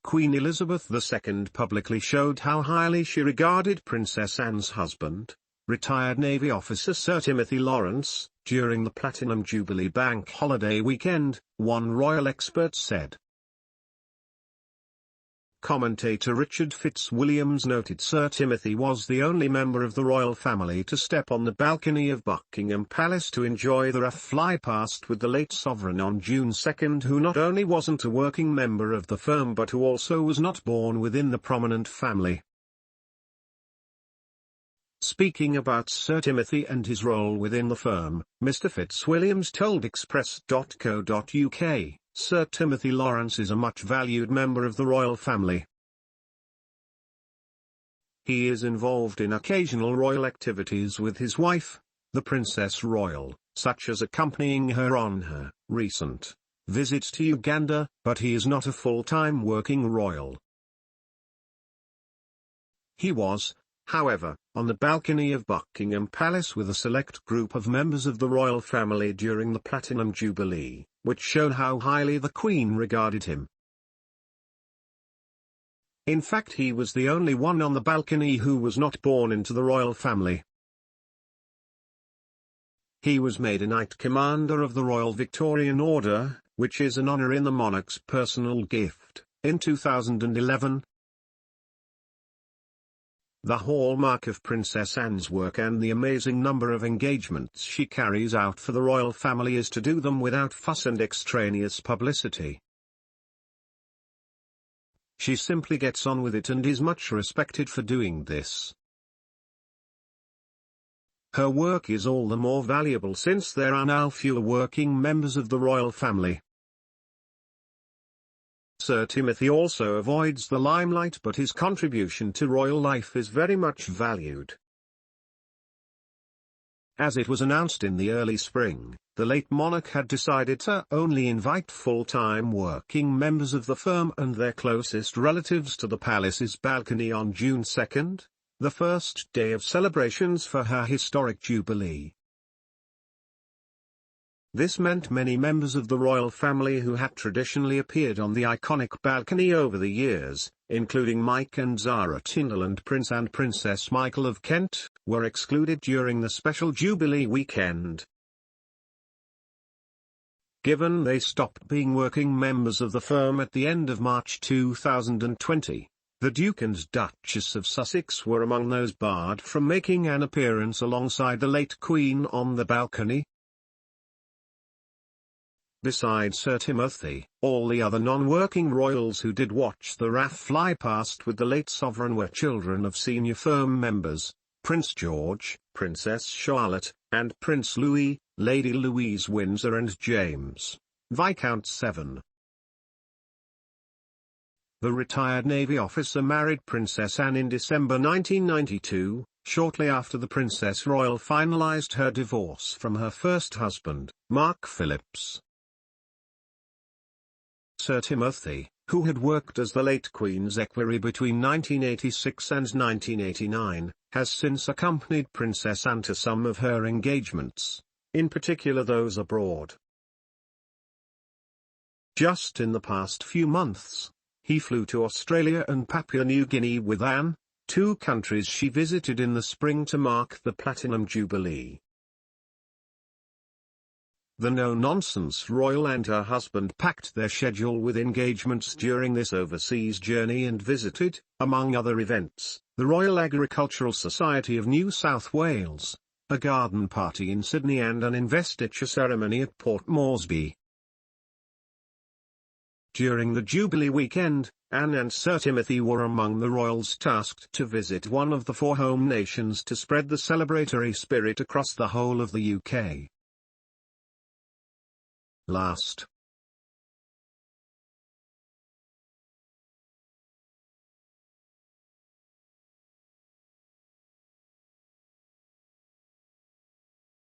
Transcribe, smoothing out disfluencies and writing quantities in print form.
Queen Elizabeth II publicly showed how highly she regarded Princess Anne's husband, retired Navy officer Sir Timothy Lawrence, during the Platinum Jubilee Bank Holiday weekend, one royal expert said. Commentator Richard Fitzwilliams noted Sir Timothy was the only member of the royal family to step on the balcony of Buckingham Palace to enjoy the rough flypast with the late sovereign on June 2, who not only wasn't a working member of the firm but who also was not born within the prominent family. Speaking about Sir Timothy and his role within the firm, Mr. Fitzwilliams told Express.co.uk, Sir Timothy Lawrence is a much valued member of the royal family. He is involved in occasional royal activities with his wife, the Princess Royal, such as accompanying her on her recent visit to Uganda, but he is not a full-time working royal. He was, however, on the balcony of Buckingham Palace with a select group of members of the royal family during the Platinum Jubilee, which showed how highly the Queen regarded him. In fact, he was the only one on the balcony who was not born into the royal family. He was made a Knight Commander of the Royal Victorian Order, which is an honor in the monarch's personal gift, in 2011. The hallmark of Princess Anne's work and the amazing number of engagements she carries out for the royal family is to do them without fuss and extraneous publicity. She simply gets on with it and is much respected for doing this. Her work is all the more valuable since there are now fewer working members of the royal family. Sir Timothy also avoids the limelight, but his contribution to royal life is very much valued. As it was announced in the early spring, the late monarch had decided to only invite full-time working members of the firm and their closest relatives to the palace's balcony on June 2, the first day of celebrations for her historic jubilee. This meant many members of the royal family who had traditionally appeared on the iconic balcony over the years, including Mike and Zara Tindall and Prince and Princess Michael of Kent, were excluded during the special Jubilee weekend. Given they stopped being working members of the firm at the end of March 2020, the Duke and Duchess of Sussex were among those barred from making an appearance alongside the late Queen on the balcony. Besides Sir Timothy, all the other non-working royals who did watch the RAF fly past with the late sovereign were children of senior firm members, Prince George, Princess Charlotte, and Prince Louis, Lady Louise Windsor and James, Viscount Severn. The retired Navy officer married Princess Anne in December 1992, shortly after the Princess Royal finalized her divorce from her first husband, Mark Phillips. Sir Timothy, who had worked as the late Queen's equerry between 1986 and 1989, has since accompanied Princess Anne to some of her engagements, in particular those abroad. Just in the past few months, he flew to Australia and Papua New Guinea with Anne, two countries she visited in the spring to mark the Platinum Jubilee. The no-nonsense royal and her husband packed their schedule with engagements during this overseas journey and visited, among other events, the Royal Agricultural Society of New South Wales, a garden party in Sydney and an investiture ceremony at Port Moresby. During the Jubilee weekend, Anne and Sir Timothy were among the royals tasked to visit one of the four home nations to spread the celebratory spirit across the whole of the UK. Last